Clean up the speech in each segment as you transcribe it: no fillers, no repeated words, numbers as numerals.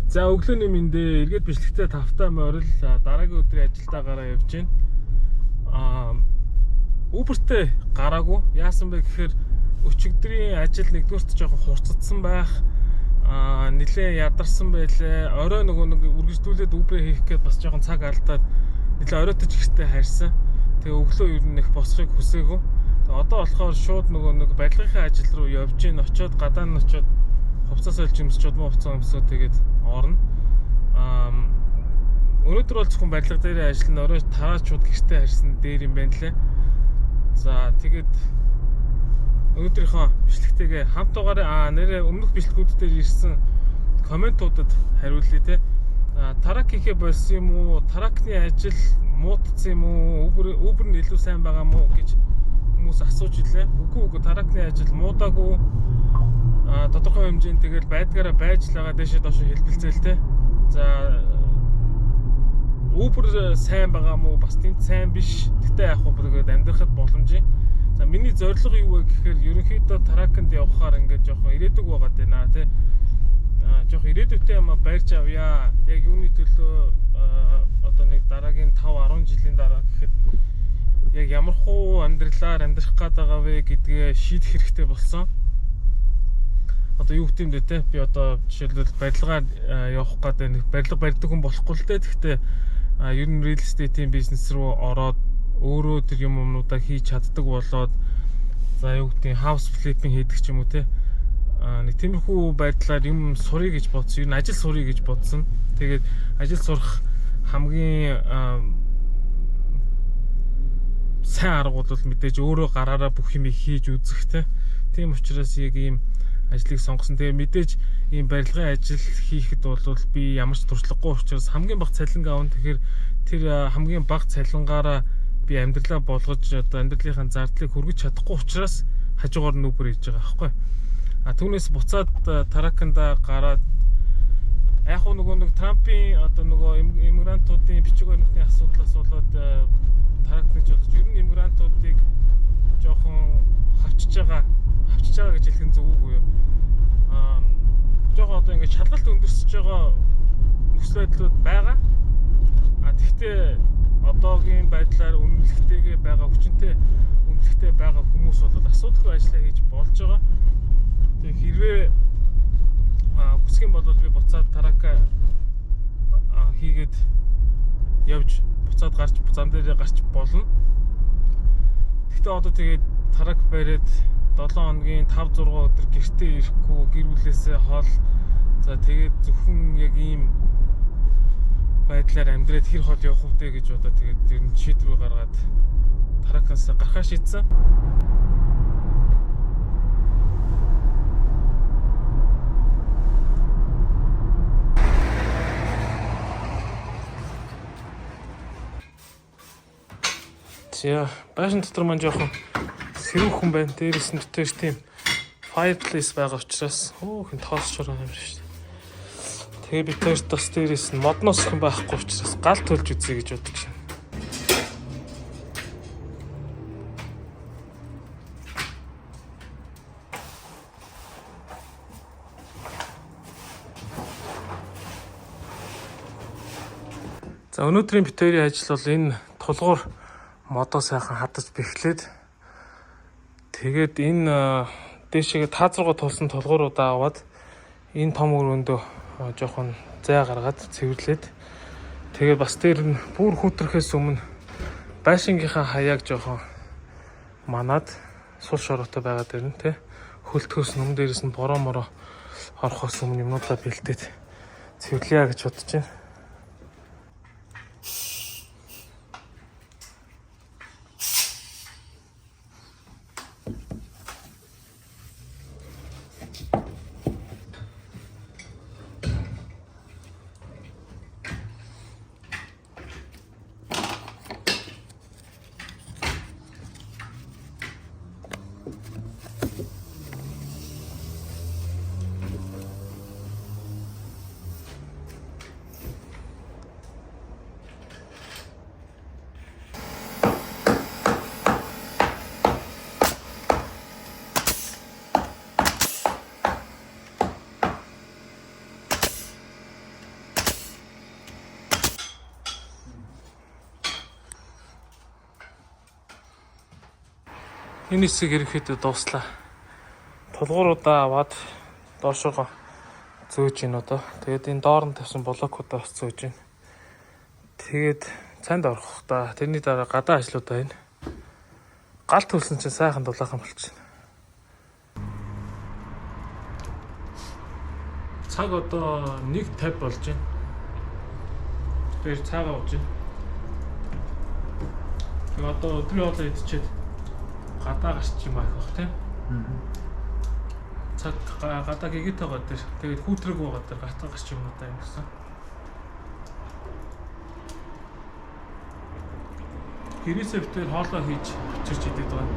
За өглөөний мэндэ эргээд бичлэгтээ тавтай морил дараагийн өдрийн ажилдаагаараа явж байна. Uber-тэй гараагүй. Яасан бэ гэхээр өчигдрийн ажил нэгдүгээрт жоохон хурцдсан байх. Нилээ ядарсан байлээ. Орой нэг үргэлжлүүлээд Uber хийх гээд бас жоохон цаг алдаад нилээ оройтож гэртээ харьсан. Тэгээ өглөө ер нь их босхийг хүсээгүй. Тэгээ одоо болохоор шууд нэг барилгын ажил руу явж гин очиод гадаа нь очиод хувцас олж юмсчод муу хувцас өмсөө тэгээд орно. Өнөөдөр бол зөвхөн барилга дээр ажиллана. Орой тараачууд гэртээ харьсан дээр юм байна лээ. За тэгээд өнөөдрийнхөө бичлэгтэйгээ хамт угаараа нэрээ өмнөх бичлэгүүд дээр ирсэн комментуудад хариулъя те. Тарак хийхэ болсон юм уу? Таракны ажил муудсан юм уу? Uber нь илүү сайн байгаа мó гэж хүмүүс асууж илээ. Үгүй таракны ажил муудаагүй. Тодорхой хэмжээнд тэгэл байдгаараа байж л байгаа дэшээ доошо хэлбэлцээл те. За Uber сайн байгаа мó? Бас тийм сайн биш. Гэтэ яг хөө тэгээд амьдрахад боломжийн. За миний зорилго юу вэ гэхээр ерөнхийдөө тараканд явахаар ингээд жоохон ирээдүг байгаа даа тий. Жоохон ирээдүйтэй юм барьж авъя. Яг юуны төлөө одоо нэг дараагийн 5-10 жилийн дараа гэхэд яг ямар хуу амьдралаар амьдрах гээд байгаа вэ гэдгээ шийдэх хэрэгтэй болсон. Одоо юу гэдэм бэ те. Би одоо жишээлбэл барилгаар явах гээд нэг барилга барьдаг хүн болохгүй л дээ. Гэхдээ ер нь real estate-ийн бизнес руу ороод өөрөө тэр юмнуудаа хийж чаддаг болоод за юу гэдэг хаус флиппинг хийдэг ч юм уу те. Нэг тиймэрхүү байдлаар юм сурыг гэж бодсон. Ер нь ажил сурыг гэж бодсон. Тэгээд ажил сурах хамгийн сайн арга бол мэдээж өөрөө гараараа бүх юм хийж үзэх те. Тийм учраас яг ийм ажлыг сонгосон. Тэгээ мэдээж ийм барилгын ажил хийхэд бол би ямар ч туршлагагүй учраас хамгийн бага цалин авна. Тэгэхээр тэр хамгийн бага цалингаараа би амьдралаа болгож одоо амьдралынхаа зардлыг хүргэж чадахгүй учраас хажуугаар нь Uber хийж байгаа байхгүй. Түүнээс буцаад тараканда гараад яг нэг Трампын одоо иммигрантуудын бичиг баримтны асуудлаас болоод таракнаж болж ер нь иммигрантуудыг жоохон хавчиж байгаа гэж хэлэх нь зөв үгүй юу? Жоохон одоо ингээд шалгалт өндөрсөж байгаа нөхцөл байдлууд байгаа. Тэгтээ одоогийн байдлаар үнэлэхтэйгээ байгаа хүчинтэй үнэлэхтэй байгаа хүмүүс бол асуудалгүй ажиллаа хийж болж байгаа. Тэгээ хэрвээ хүсэх юм бол би буцаад тарака хийгээд явж буцаад зам дээрээ гарч болно. Гэхдээ одоо тэгээд тарак бариад 7 хоногийн 5-6 өдөр гэртээ ирэхгүй гэр бүлээсээ хол за тэгээд зөвхөн яг ийм байдлаар амьдраад хэр хол явах вэ гэж одоо тэгээд ер нь шийдвэр гаргаад таракаас гарахаа шийдсэн. За байшин дотор маань жоохон сэрүүхэн байна. Дээрээс нь дотор тийм fireplace байгаа учраас хин тоосч байгаа юм шиг. Тэгээ би тэр тос дээрээс нь модноос хэн байхгүй учраас гал төлж үзье гэж бодож байна. За өнөөдрийн битүүрийн ажил бол энэ тулгуур модоо сайхан хадаж бэхлээд тэгээд энэ дээшээ таазрууга тулсан тулгууруудаа аваад энэ том өрөөндөө жоохон зай гаргаад цэвэрлээд тэгээд бас дээр нь бүр хүүтрхээс өмнө байшингийнхаа хаяаг жоохон манаад сул шороотой байгаа дээр нь те хөлтгөөс нүм дээрээс нь бороо мороо орохоос өмнө юмнуудаа бэлдээд цэвэрлэе гэж бодож байна. Энэ хэсэг ерөөхдөө дууслаа. Тулгууруудаа аваад доошоо зөөж гин одоо. Тэгээд энэ доор нь тавьсан блокуудаа бас зөөж гин. Тэгээд цанд орох та. Тэрний дараа гадаа ажлуудаа байна. Гал төлсөн чинь сайхан дулаахан болчихно. Цаг одоо 1:50 болж байна. Тэр цаагаа ууж байна. Тэгээд одоо өдрийн хоолоо идчихэд гадаа гарч юм аах бах тийм. Цаг гадаа гэгээд байгаа дээр. Тэгээд хүүтрэг байгаа дээр гадаа гарч юм надаа юм гэсэн. Гэрээсээ битээр хоолоо хийж очирч идэв байгаа.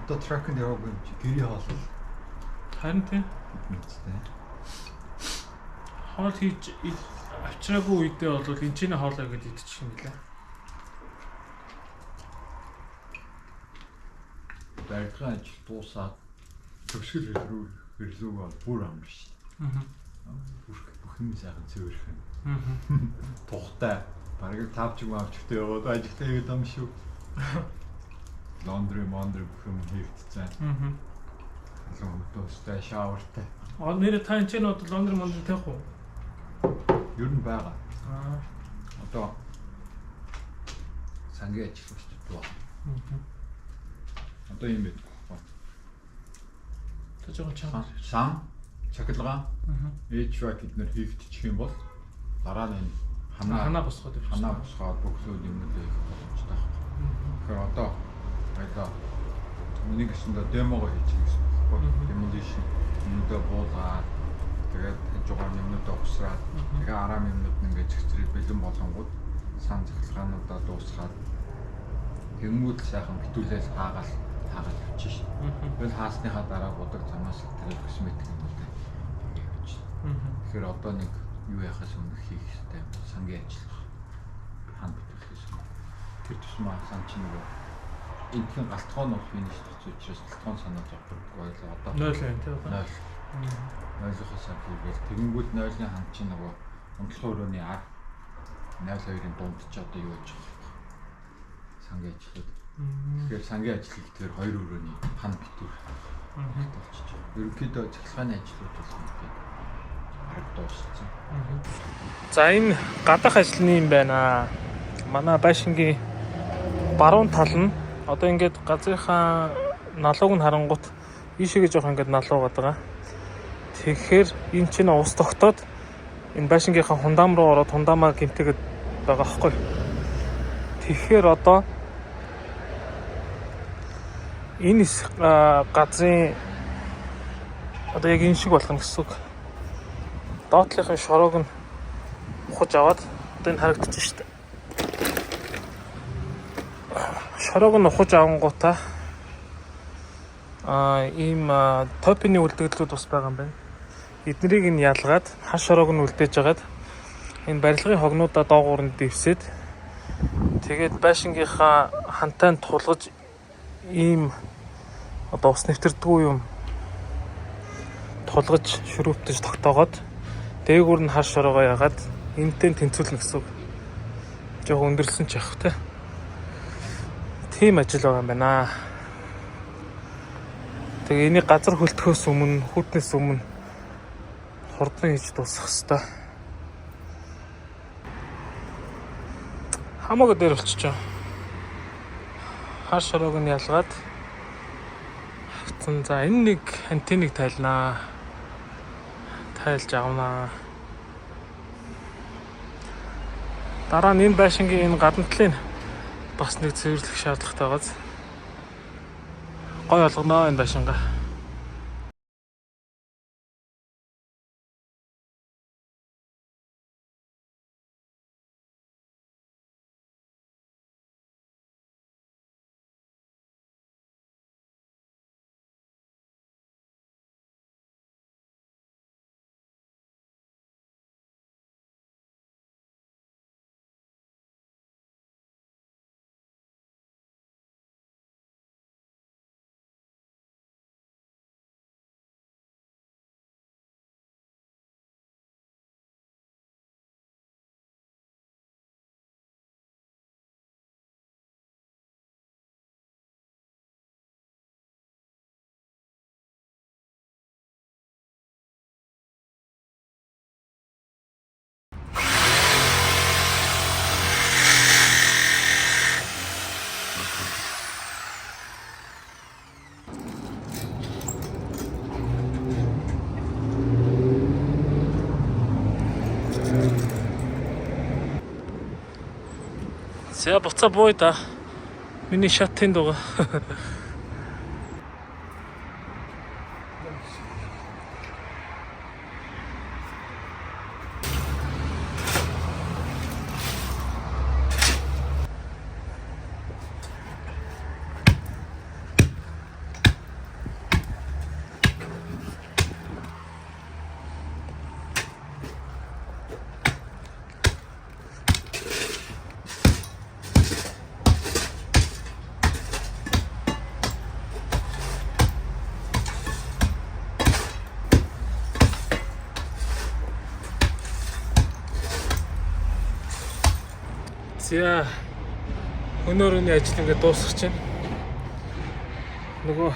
Одоо тракнд яваг гэрээ хоолол. Харин тийм. Мэдтэй. Хоол хийж авчраагүй үедээ бол энэ чинь хоолоо гэж идчих юм лээ. Барилгын ажил дуусаад төгсгөл хэрлүүг бол бүр ам биш. Бүх юм сайхан цэвэрхэн. Тухтай. Бараг 5 ч юм авчихтай яваад ажилтаа игээд ам шүү. Лондри бүх юм хийгдсэн. Лондостай шауртай. Нэрээ та энэ ч нөт лондри тавих уу? Ер нь байгаа. Одоо сангийн ажил шүү дээ. Одоо юм бэ? Тэ жоохон чанга. Сан чахилгаан HVAC гэднэр хийгдчих юм бол дараа нь ханаа босгоод бүгсүүд юмнууд хийх боломжтой байна. Тэгэхээр одоо миний гэсэндээ демого хийчих гэсэн байна. Demolition юмнуудаа буулгаад тэгээд хажуугаар юмнуудаа усраад тэгээ араа юмнууд нь ингээд зэгцрээд бэлэн болгонгууд сан цахилгаануудаа дуусгаад юмнууд сайхан битүүлээс хаагаад явчих шин. Тэгэл хаасныхаа дараа бодог замаас тэгээд косметик юмнууд явчих. Тэгэхээр одоо нэг юу яхаас өмнө хийх хэрэгтэй сангийн ажил ханд бүтээлээс тэр тусмаа сан чинь нөгөө энэхэн галтгоон болох юм шүү дээ учраас галтгоон санаа зовхгүй байлаа одоо 0 байна тий одоо 0-охос хийгээл тэгэнгүүт 0-ын ханд чинь нөгөө унтлах өрөөний ар 0-2-ын дунд ч одоо юу гэж байгаа сангийн ажлууд тэгэхээр сангийн ажил гэхээр 2 өрөөний хан битүүр болчихж байгаа. Ерөнхийдөө цахилгааны ажлууд бол ингээд дууссан. За энэ гадаах ажлын юм байна. Манай байшингийн баруун тал нь одоо ингээд газрынхаа налууг нь харангуут ийшээгээ жоох ингээд налуугаад байгаа. Тэгэхээр энэ чинь ус тогтоод энэ байшингийнхаа хундаам руу ороод хундаамаа гэмтэгээд байгаа байхгүй. Тэгэхээр одоо энэ газрын одоо яг энэ шиг болох нь гэсэн үг. Доотлынхын шороог нь ухаж аваад одоо энэ харагдчих шүү дээ. Шороог нь ухаж авангуудаа ийм топины үлдэгдлүүд бас байгаа юм байна. Эднэрийг нь ялгаад хаш шороог нь үлдээж агаад энэ барилгын хогнуудаа доогуур нь дэвсээд тэгээд байшингийнхаа хантайнд тулгаж ийм одоо ус нэвтэрдэггүй юм тулгаж шүрүүптэж тогтоогоод дээгүүр нь хаш шороогоо ягаад энэтэй тэнцвүүлнэ гэсэн үг. Жог өндөрсөн ч явах те. Тийм ажил байгаа юм байна. Тэгээ энийг газар хөлтөхөөс өмнө, хүүтнээс өмнө хурдан хийж дуусгах хэрэгтэй. Хамаагүй дээр болчихоо. Хаш шороог нь ялгаад хавцсан. За энэ нэг антеныг тайлнаа. Тайлж авнаа. Дараа нь энэ байшингийн энэ гадна талын бас нэг цэвэрлэх шаардлагатай байгааз. Гой болгоноо энэ байшингаа. За буцаа бууя да. Миний шат тэнд байгаа. За өнөөдрийн ажил ингээд дуусгаж байна. Нөгөө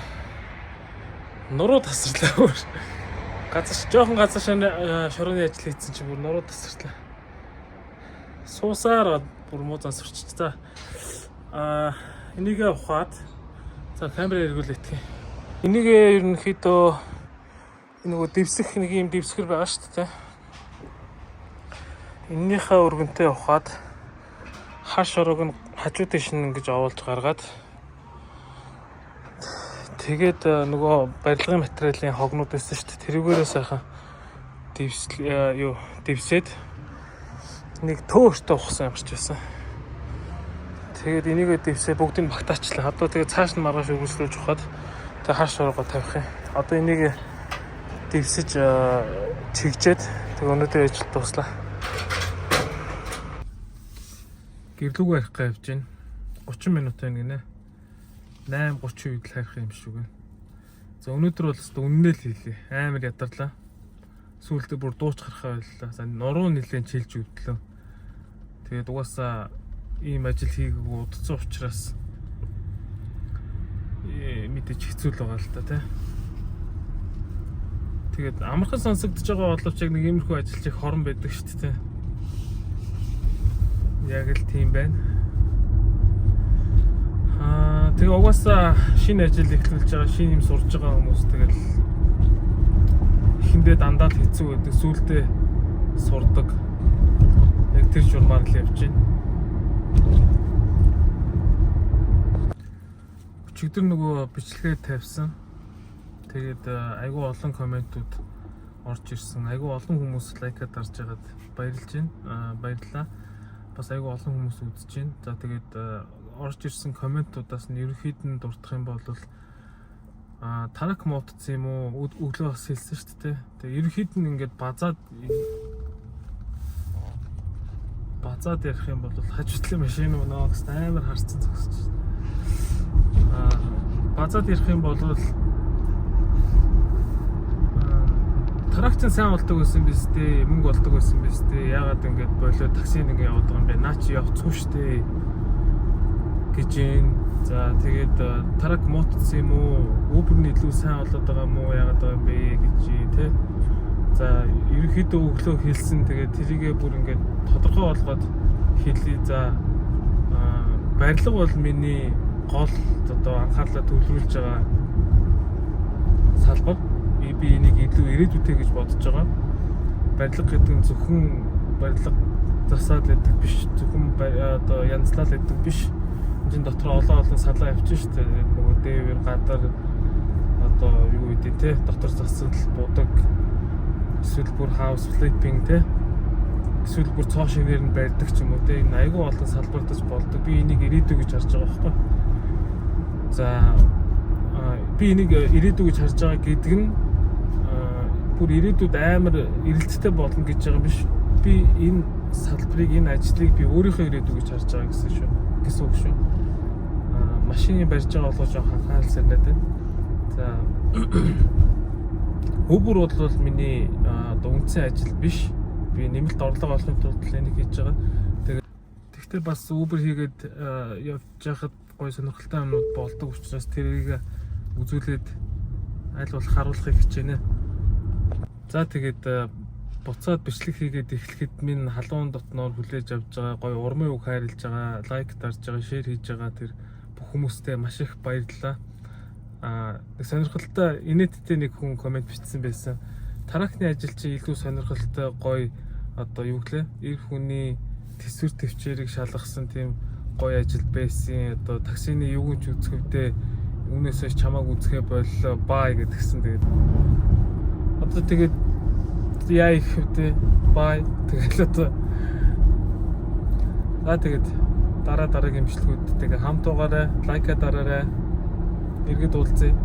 нуруу тасарлаа. Жоохон газар шорооны ажил хийсэн чинь бүр нуруу тасарлаа. Суусаар бүр муу зансварч та. Энийгээ ухаад за камер эргүүлээ тгий. Энийгээ ерөнхийдөө нөгөө дэвсэх нэг юм дэвсгэр байгаа шүү дээ. Эннийхээ өргөнтэй ухаад хар шороог нь хажуу тийш нь ингэж овуулж гаргаад тэгээд нөгөө барилгын материалын хогнууд байсан шүү дээ. Тэрүүгээрээ сайхан дэвсээд нэг төөртөө ухсан юмч байсан. Тэгээд энийгээ дэвсээ бүгдийг багтаачлаа. Одоо тэгээд цааш нь маргааш өргөслүүлж ухаад тэгээд хар шороогоо тавих юм. Одоо энийг дэвсэж чигжээд тэгээд өнөөдөр ажил дуслаа. Гэрлүүгээ арих гавж байна. 30 минут байна гинэ. 8:30 үед л харих юм шиг байна. За өнөөдөр бол өстө үннээ л хийлээ. Амар ядарлаа. Сүүлдээ бүр дууч гарахаа байлаа. За нуруу нилээн чилж өвдлөө. Тэгээд угаасаа ийм ажил хийгээгүй удацсан учраас мэдээж хэцүү л байгаа л та тий. Тэгээд амархан сонсогдож байгаа боловч яг нэг иймэрхүү ажил чих хорон байдаг шүү дээ. Яг л тийм байна. Тэгээ угаасаа шинэ ажил эхлүүлж байгаа, шинэ юм сурж байгаа хүмүүс тэгэл эхэндээ дандаа л хэцүү байдаг, сүүлдээ сурдаг. Яг тэр журмаар л явж байна. Өчигдөр нөгөө бичлэгээ тавьсан. Тэгээд айгүй олон комментууд орж ирсэн. Айгүй олон хүмүүс лайкад дарж байгаад баярлж байна. Баярлалаа. Бас айгүй олон хүмүүс үзэж байна. За тэгээд орж ирсэн комментуудаас нь ерөнхийд нь дурдах юм бол тарак модцсон юм уу? Өглөө бас хэлсэн шүү дээ. Тэгээд ерөнхийд нь ингээд базаад ярих юм бол хажуутлын машин өнөө гэсэн амар харцсан зогсож байна. Базаад ярих юм бол тракцэн сайн болдог байсан биз дээ, мөнгө болдог байсан биз дээ. Яагаад ингэж болоо таксинд ингэ яваад байгаа юм бэ? Наа чи явцгүй штэ гэж юм. За тэгээд трак мотцсон юм уу? Uber-ний илүү сайн болоод байгаа юм уу? Яагаад байгаа юм бэ гэж тий. За ерөнхийдөө өглөө хэлсэн. Тэгээд тэрийгээ бүр ингэ тодорхой болгоод хэлье. За барилга бол миний гол одоо анхаарлаа төвлөрүүлж байгаа салбар. Би энийг илүү ирээдүйтэй гэж бодож байгаа. Барилга гэдэг нь зөвхөн барилга засаад байдаг биш, зөвхөн одоо янзлал байдаг биш. Энд дотор олон салаа явчих шүү дээ. Нөгөө дээвэр гадар одоо юу гэдэг те дотор засал будаг. Эсвэл бүр хаус флиппинг те. Эсвэл бүр цоо шинээр нь барьдаг ч юм уу те. Энэ айгүй олон салбартаж болдог. Би энийг ирээдүй гэж харж байгаа байхгүй. За би энийг ирээдүй гэж харж байгаа гэдэг нь бүр ирээдүйд амар эрэлттэй болно гэж байгаа юм биш. Би энэ салбарыг, энэ ажлыг би өөрийнхөө ирээдүй гэж харж байгаа гэсэн үг шүү. Машины барьж байгаа болгож анхаарал сарнаад байна. За Uber бол миний одоо үндсэн ажил биш. Би нэмэлт орлого олохын тулд энийг хийж байгаа. Тэгэхдээ бас Uber хийгээд явж байхад гоё сонирхолтой юмнууд болдог учраас тэрийг үзүүлээд аль болох харуулахыг хичээнэ. За тэгээд буцаад бичлэг хийгээд эхлэхэд минь халуун дотноор хүлээж авч байгаа, гоё урмын үг хайрлаж байгаа, лайк дарж байгаа, шеэр хийж байгаа тэр бүх хүмүүстээ маш их баярлалаа. Нэг сонирхолтой инээдтэй нэг хүн комент бичсэн байсан. Таракны ажил чинь илүү сонирхолтой, гоё одоо юу гэлээ? Эр хүний төсвөр төвчээрийг шалгасан тийм гоё ажил байсан. Одоо таксины юуг ч үзэх үедээ үүнээсээ чамааг үзэхэ боллоо бай гэдгсэн. Тэгээд одоо тэгээд яа их үедээ бай тэгэл одоо тэгээд дараагийн имжлэгүүдтэйгээ хамт байгаарай, лайка дараарай. Иргэд уулзъя.